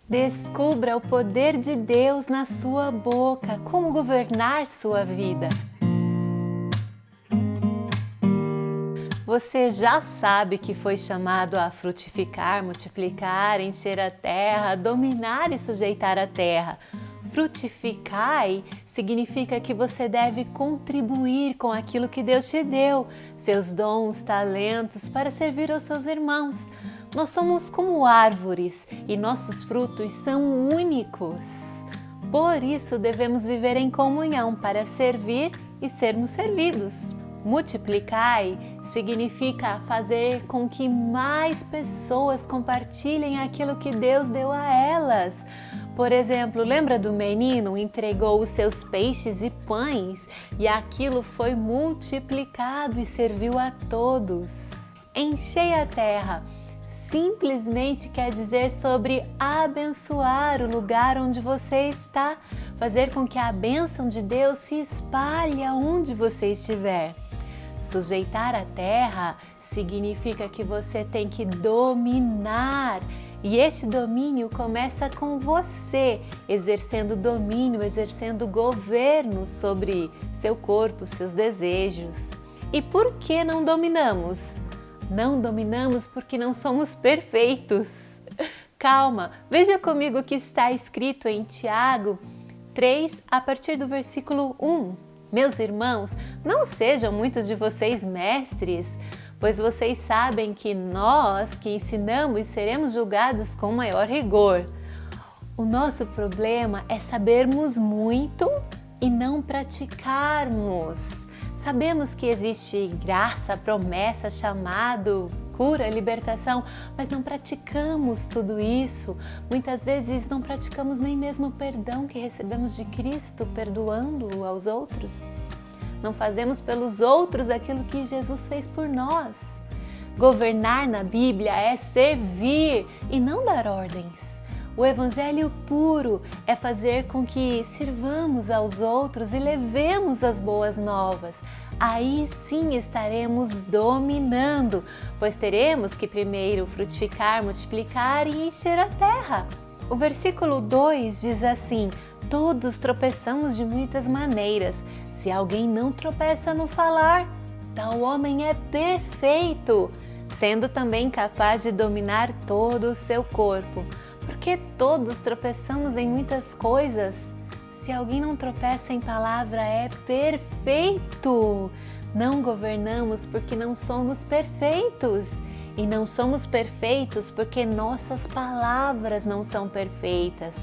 Descubra o poder de Deus na sua boca, como governar sua vida. Você já sabe que foi chamado a frutificar, multiplicar, encher a terra, dominar e sujeitar a terra. Frutificai significa que você deve contribuir com aquilo que Deus te deu, seus dons, talentos, para servir aos seus irmãos. Nós somos como árvores e nossos frutos são únicos. Por isso devemos viver em comunhão para servir e sermos servidos. Multiplicai significa fazer com que mais pessoas compartilhem aquilo que Deus deu a elas. Por exemplo, lembra do menino? Entregou os seus peixes e pães e aquilo foi multiplicado e serviu a todos. Enchei a terra simplesmente quer dizer sobre abençoar o lugar onde você está, fazer com que a bênção de Deus se espalhe aonde você estiver. Sujeitar a terra significa que você tem que dominar. E este domínio começa com você, exercendo domínio, exercendo governo sobre seu corpo, seus desejos. E por que não dominamos? Não dominamos porque não somos perfeitos. Calma, veja comigo o que está escrito em Tiago 3, a partir do versículo 1. Meus irmãos, não sejam muitos de vocês mestres, pois vocês sabem que nós que ensinamos seremos julgados com maior rigor. O nosso problema é sabermos muito e não praticarmos. Sabemos que existe graça, promessa, chamado, cura, libertação, mas não praticamos tudo isso. Muitas vezes não praticamos nem mesmo o perdão que recebemos de Cristo, perdoando aos outros. Não fazemos pelos outros aquilo que Jesus fez por nós. Governar na Bíblia é servir e não dar ordens. O Evangelho puro é fazer com que sirvamos aos outros e levemos as boas novas. Aí sim estaremos dominando, pois teremos que primeiro frutificar, multiplicar e encher a terra. O versículo 2 diz assim: todos tropeçamos de muitas maneiras. Se alguém não tropeça no falar, tal homem é perfeito, sendo também capaz de dominar todo o seu corpo. Porque todos tropeçamos em muitas coisas. Se alguém não tropeça em palavra, é perfeito. Não governamos porque não somos perfeitos. E não somos perfeitos porque nossas palavras não são perfeitas.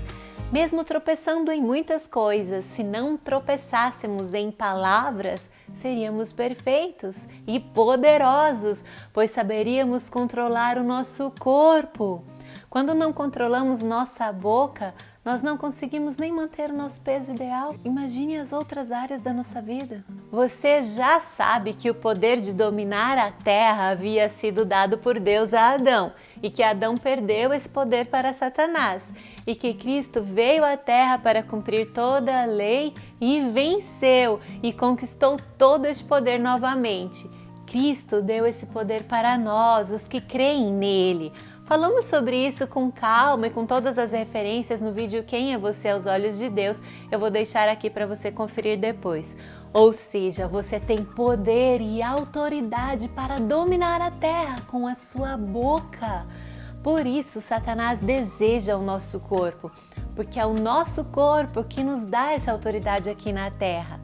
Mesmo tropeçando em muitas coisas, se não tropeçássemos em palavras, seríamos perfeitos e poderosos, pois saberíamos controlar o nosso corpo. Quando não controlamos nossa boca, nós não conseguimos nem manter o nosso peso ideal. Imagine as outras áreas da nossa vida. Você já sabe que o poder de dominar a terra havia sido dado por Deus a Adão e que Adão perdeu esse poder para Satanás e que Cristo veio à terra para cumprir toda a lei e venceu e conquistou todo esse poder novamente. Cristo deu esse poder para nós, os que creem nele. Falamos sobre isso com calma e com todas as referências no vídeo Quem é Você aos Olhos de Deus. Eu vou deixar aqui para você conferir depois. Ou seja, você tem poder e autoridade para dominar a terra com a sua boca. Por isso, Satanás deseja o nosso corpo, porque é o nosso corpo que nos dá essa autoridade aqui na terra.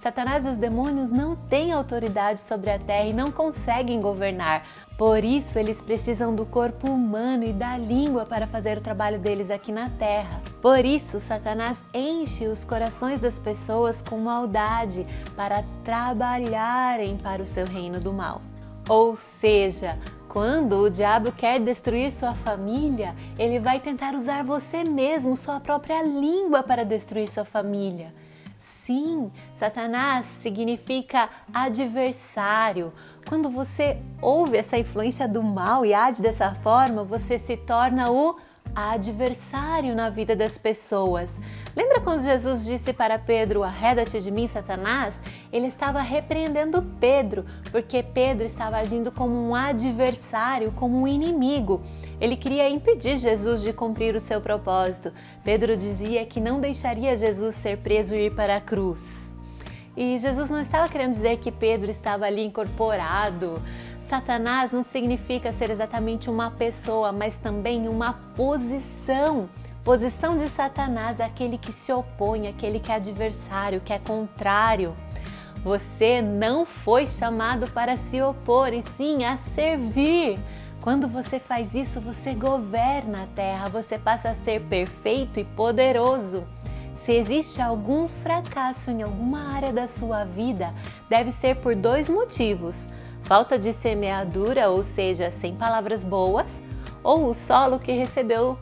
Satanás e os demônios não têm autoridade sobre a terra e não conseguem governar. Por isso, eles precisam do corpo humano e da língua para fazer o trabalho deles aqui na terra. Por isso, Satanás enche os corações das pessoas com maldade para trabalharem para o seu reino do mal. Ou seja, quando o diabo quer destruir sua família, ele vai tentar usar você mesmo, sua própria língua, para destruir sua família. Sim, Satanás significa adversário. Quando você ouve essa influência do mal e age dessa forma, você se torna o adversário na vida das pessoas. Lembra quando Jesus disse para Pedro, arreda-te de mim, Satanás? Ele estava repreendendo Pedro, porque Pedro estava agindo como um adversário, como um inimigo. Ele queria impedir Jesus de cumprir o seu propósito. Pedro dizia que não deixaria Jesus ser preso e ir para a cruz. E Jesus não estava querendo dizer que Pedro estava ali incorporado. Satanás não significa ser exatamente uma pessoa, mas também uma posição. Posição de Satanás é aquele que se opõe, aquele que é adversário, que é contrário. Você não foi chamado para se opor, e sim a servir. Quando você faz isso, você governa a terra, você passa a ser perfeito e poderoso. Se existe algum fracasso em alguma área da sua vida, deve ser por 2 motivos: falta de semeadura, ou seja, sem palavras boas, ou o solo que recebeu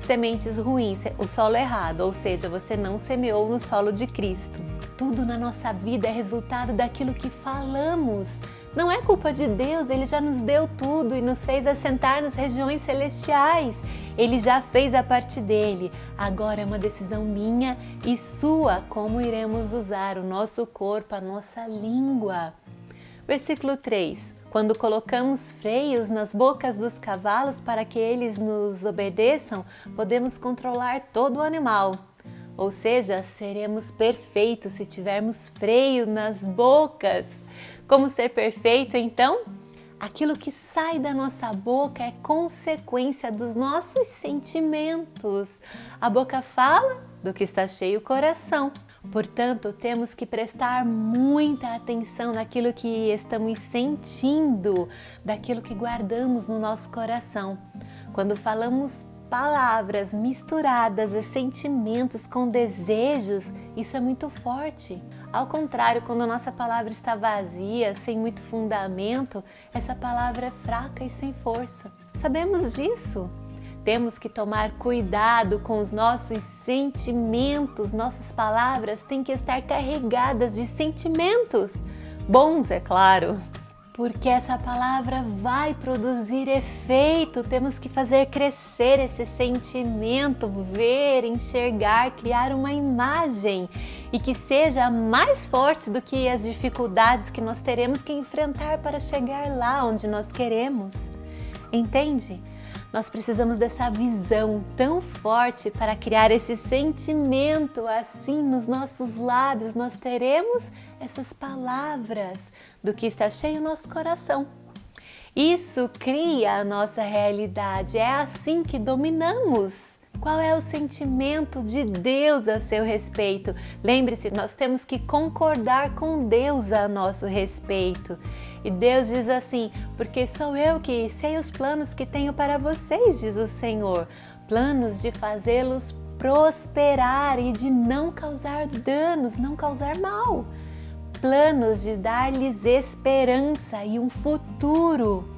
sementes ruins, o solo errado, ou seja, você não semeou no solo de Cristo. Tudo na nossa vida é resultado daquilo que falamos. Não é culpa de Deus, Ele já nos deu tudo e nos fez assentar nas regiões celestiais. Ele já fez a parte dele. Agora é uma decisão minha e sua como iremos usar o nosso corpo, a nossa língua. Versículo 3. Quando colocamos freios nas bocas dos cavalos para que eles nos obedeçam, podemos controlar todo o animal. Ou seja, seremos perfeitos se tivermos freio nas bocas. Como ser perfeito, então? Aquilo que sai da nossa boca é consequência dos nossos sentimentos. A boca fala do que está cheio o coração. Portanto, temos que prestar muita atenção naquilo que estamos sentindo, daquilo que guardamos no nosso coração. Quando falamos palavras misturadas a sentimentos com desejos, isso é muito forte. Ao contrário, quando a nossa palavra está vazia, sem muito fundamento, essa palavra é fraca e sem força. Sabemos disso. Temos que tomar cuidado com os nossos sentimentos. Nossas palavras têm que estar carregadas de sentimentos. Bons, é claro. Porque essa palavra vai produzir efeito, temos que fazer crescer esse sentimento, ver, enxergar, criar uma imagem e que seja mais forte do que as dificuldades que nós teremos que enfrentar para chegar lá onde nós queremos. Entende? Nós precisamos dessa visão tão forte para criar esse sentimento. Assim, nos nossos lábios, nós teremos essas palavras do que está cheio o nosso coração. Isso cria a nossa realidade. É assim que dominamos. Qual é o sentimento de Deus a seu respeito? Lembre-se, nós temos que concordar com Deus a nosso respeito. E Deus diz assim, porque sou eu que sei os planos que tenho para vocês, diz o Senhor. Planos de fazê-los prosperar e de não causar danos, não causar mal. Planos de dar-lhes esperança e um futuro.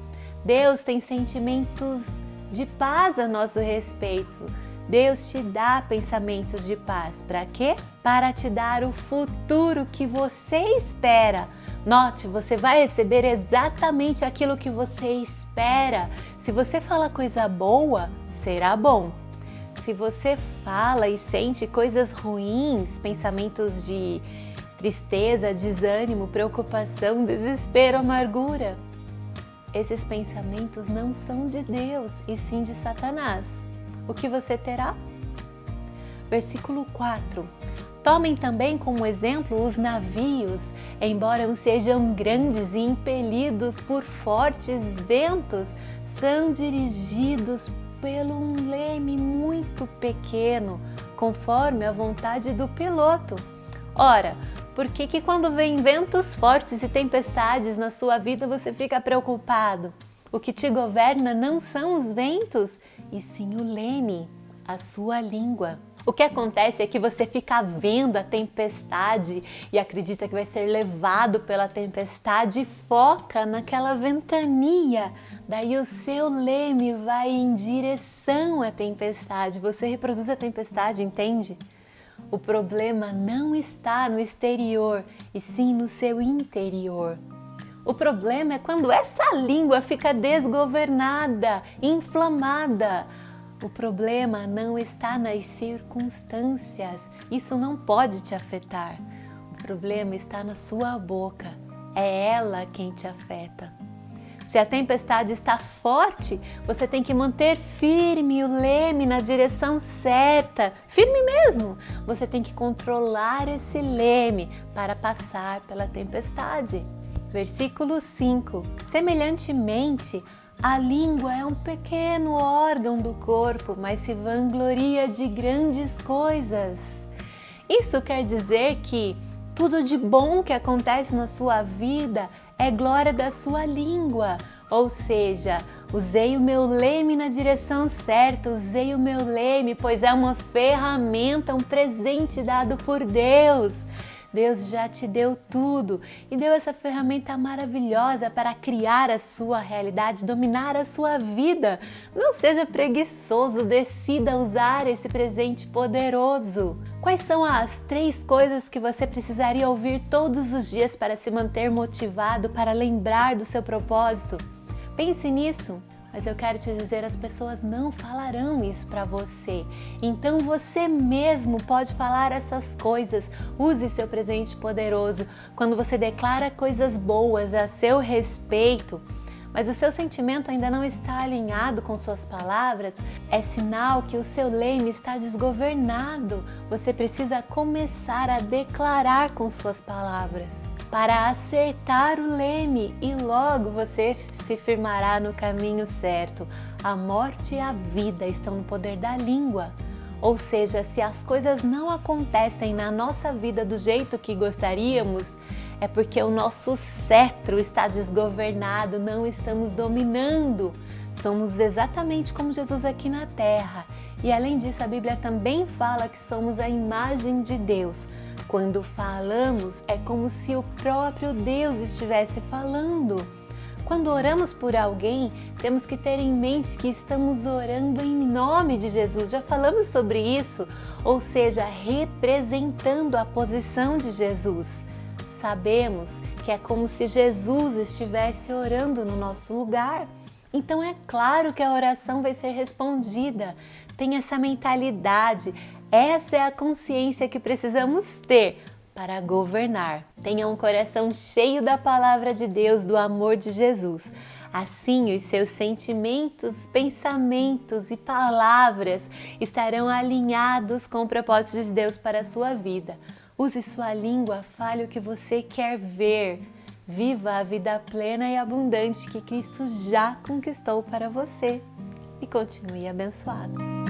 Deus tem sentimentos de paz a nosso respeito. Deus te dá pensamentos de paz. Para quê? Para te dar o futuro que você espera. Note, você vai receber exatamente aquilo que você espera. Se você fala coisa boa, será bom. Se você fala e sente coisas ruins, pensamentos de tristeza, desânimo, preocupação, desespero, amargura, esses pensamentos não são de Deus, e sim de Satanás. O que você terá? Versículo 4. Tomem também como exemplo os navios, embora sejam grandes e impelidos por fortes ventos, são dirigidos pelo um leme muito pequeno, conforme a vontade do piloto. Ora, por que quando vem ventos fortes e tempestades na sua vida você fica preocupado? O que te governa não são os ventos, e sim o leme, a sua língua. O que acontece é que você fica vendo a tempestade e acredita que vai ser levado pela tempestade e foca naquela ventania. Daí o seu leme vai em direção à tempestade. Você reproduz a tempestade, entende? O problema não está no exterior, e sim no seu interior. O problema é quando essa língua fica desgovernada, inflamada. O problema não está nas circunstâncias, isso não pode te afetar. O problema está na sua boca, é ela quem te afeta. Se a tempestade está forte, você tem que manter firme o leme na direção certa, firme mesmo. Você tem que controlar esse leme para passar pela tempestade. Versículo 5. Semelhantemente, a língua é um pequeno órgão do corpo, mas se vangloria de grandes coisas. Isso quer dizer que tudo de bom que acontece na sua vida é glória da sua língua. Ou seja, usei o meu leme na direção certa, usei o meu leme, pois é uma ferramenta, um presente dado por Deus. Deus já te deu tudo e deu essa ferramenta maravilhosa para criar a sua realidade, dominar a sua vida. Não seja preguiçoso, decida usar esse presente poderoso. Quais são as 3 coisas que você precisaria ouvir todos os dias para se manter motivado, para lembrar do seu propósito? Pense nisso. Mas eu quero te dizer, as pessoas não falarão isso para você. Então você mesmo pode falar essas coisas. Use seu presente poderoso. Quando você declara coisas boas a seu respeito, mas o seu sentimento ainda não está alinhado com suas palavras, é sinal que o seu leme está desgovernado. Você precisa começar a declarar com suas palavras para acertar o leme e logo você se firmará no caminho certo. A morte e a vida estão no poder da língua. Ou seja, se as coisas não acontecem na nossa vida do jeito que gostaríamos, é porque o nosso cetro está desgovernado, não estamos dominando. Somos exatamente como Jesus aqui na terra. E além disso, a Bíblia também fala que somos a imagem de Deus. Quando falamos, é como se o próprio Deus estivesse falando. Quando oramos por alguém, temos que ter em mente que estamos orando em nome de Jesus. Já falamos sobre isso, ou seja, representando a posição de Jesus. Sabemos que é como se Jesus estivesse orando no nosso lugar. Então é claro que a oração vai ser respondida. Tenha essa mentalidade. Essa é a consciência que precisamos ter para governar. Tenha um coração cheio da palavra de Deus, do amor de Jesus. Assim, os seus sentimentos, pensamentos e palavras estarão alinhados com o propósito de Deus para a sua vida. Use sua língua, fale o que você quer ver. Viva a vida plena e abundante que Cristo já conquistou para você. E continue abençoado.